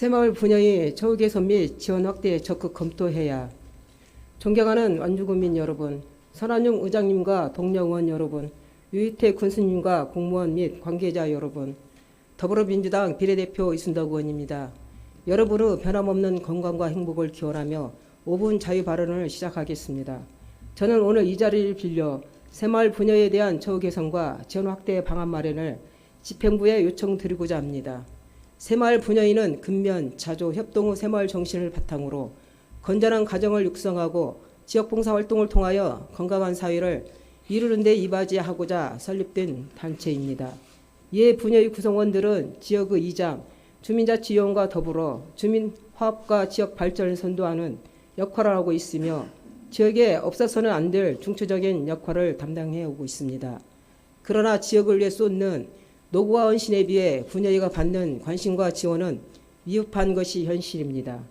새마을 분야의 처우 개선 및 지원 확대에 적극 검토해야. 존경하는 완주군민 여러분, 선한용 의장님과 동료 의원 여러분, 유희태 군수님과 공무원 및 관계자 여러분, 더불어민주당 비례대표 이순덕 의원입니다. 여러분의 변함없는 건강과 행복을 기원하며 5분 자유 발언을 시작하겠습니다. 저는 오늘 이 자리를 빌려 새마을 분야에 대한 처우 개선과 지원 확대 방안 마련을 집행부에 요청드리고자 합니다. 새마을 분야인은 근면, 자조, 협동 후 새마을 정신을 바탕으로 건전한 가정을 육성하고 지역봉사 활동을 통하여 건강한 사회를 이루는 데 이바지하고자 설립된 단체입니다. 이에 분야의 구성원들은 지역의 이장, 주민자치위원과 더불어 주민화합과 지역 발전을 선도하는 역할을 하고 있으며 지역에 없어서는 안 될 중추적인 역할을 담당해 오고 있습니다. 그러나 지역을 위해 쏟는 노고와 헌신에 비해 분야가 받는 관심과 지원은 미흡한 것이 현실입니다.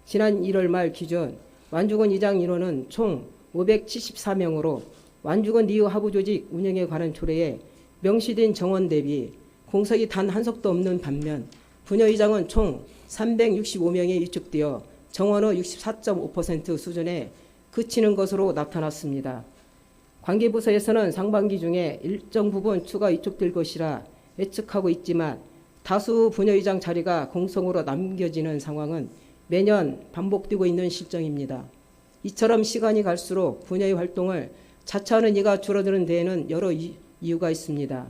지난 1월 말 기준 완주군 이장 인원은 총 574명으로 완주군 리우 하부조직 운영에 관한 조례에 명시된 정원 대비 공석이 단 한 석도 없는 반면 분야의장은 총 365명에 위축되어 정원의 64.5% 수준에 그치는 것으로 나타났습니다. 관계부서에서는 상반기 중에 일정 부분 추가 위축될 것이라 예측하고 있지만 다수 분야의장 자리가 공석으로 남겨지는 상황은 매년 반복되고 있는 실정입니다. 이처럼 시간이 갈수록 분야의 활동을 자처하는 이가 줄어드는 데에는 여러 이유가 있습니다.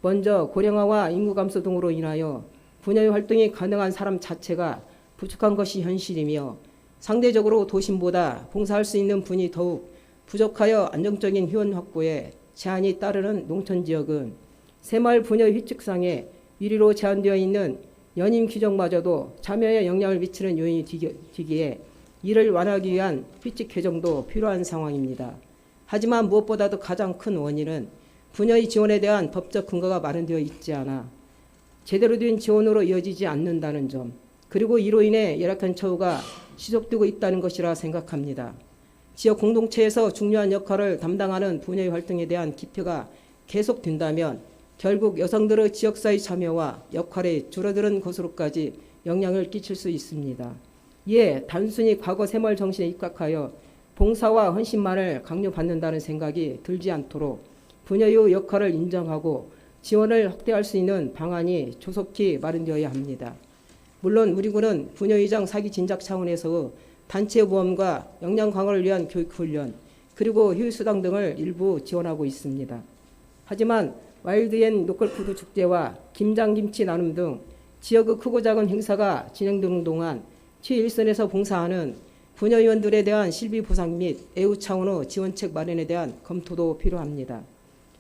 먼저 고령화와 인구 감소 등으로 인하여 분야의 활동이 가능한 사람 자체가 부족한 것이 현실이며 상대적으로 도심보다 봉사할 수 있는 분이 더욱 부족하여 안정적인 회원 확보에 제한이 따르는 농촌지역은 새마을 분야 휘측상에 위리로 제한되어 있는 연임 규정마저도 참여에 영향을 미치는 요인이 되기에 이를 완화하기 위한 휘측 개정도 필요한 상황입니다. 하지만 무엇보다도 가장 큰 원인은 분야의 지원에 대한 법적 근거가 마련되어 있지 않아 제대로 된 지원으로 이어지지 않는다는 점, 그리고 이로 인해 열악한 처우가 지속되고 있다는 것이라 생각합니다. 지역 공동체에서 중요한 역할을 담당하는 분야의 활동에 대한 기표가 계속된다면 결국 여성들의 지역사회 참여와 역할이 줄어드는 것으로까지 영향을 끼칠 수 있습니다. 이에 단순히 과거 새마을 정신에 입각하여 봉사와 헌신만을 강요받는다는 생각이 들지 않도록 분야의 역할을 인정하고 지원을 확대할 수 있는 방안이 조속히 마련되어야 합니다. 물론 우리 군은 분야의장 사기 진작 차원에서 단체 모험과 역량 강화를 위한 교육훈련 그리고 휴일수당 등을 일부 지원하고 있습니다. 하지만 와일드앤 로컬푸드 축제와 김장김치 나눔 등 지역의 크고 작은 행사가 진행되는 동안 최일선에서 봉사하는 분야위원들에 대한 실비 보상 및 애우 차원의 지원책 마련에 대한 검토도 필요합니다.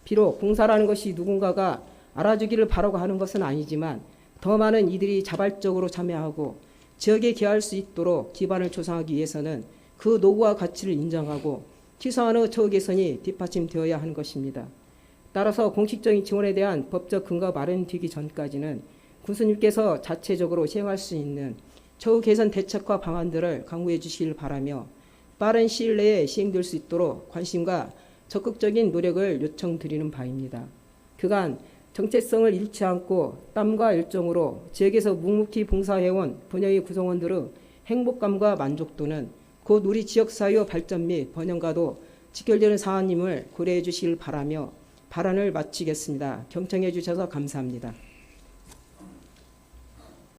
비록 봉사라는 것이 누군가가 알아주기를 바라고 하는 것은 아니지만 더 많은 이들이 자발적으로 참여하고 지역에 기여할 수 있도록 기반을 조성하기 위해서는 그 노고와 가치를 인정하고 최소한의 처우 개선이 뒷받침되어야 하는 것입니다. 따라서 공식적인 지원에 대한 법적 근거가 마련되기 전까지는 군수님께서 자체적으로 시행할 수 있는 처우 개선 대책과 방안들을 강구해 주시길 바라며 빠른 시일 내에 시행될 수 있도록 관심과 적극적인 노력을 요청드리는 바입니다. 그간 정체성을 잃지 않고 땀과 열정으로 지역에서 묵묵히 봉사해온 분야의 구성원들의 행복감과 만족도는 곧 우리 지역사회의 발전 및 번영과도 직결되는 사안임을 고려해 주시길 바라며 발언을 마치겠습니다. 경청해 주셔서 감사합니다.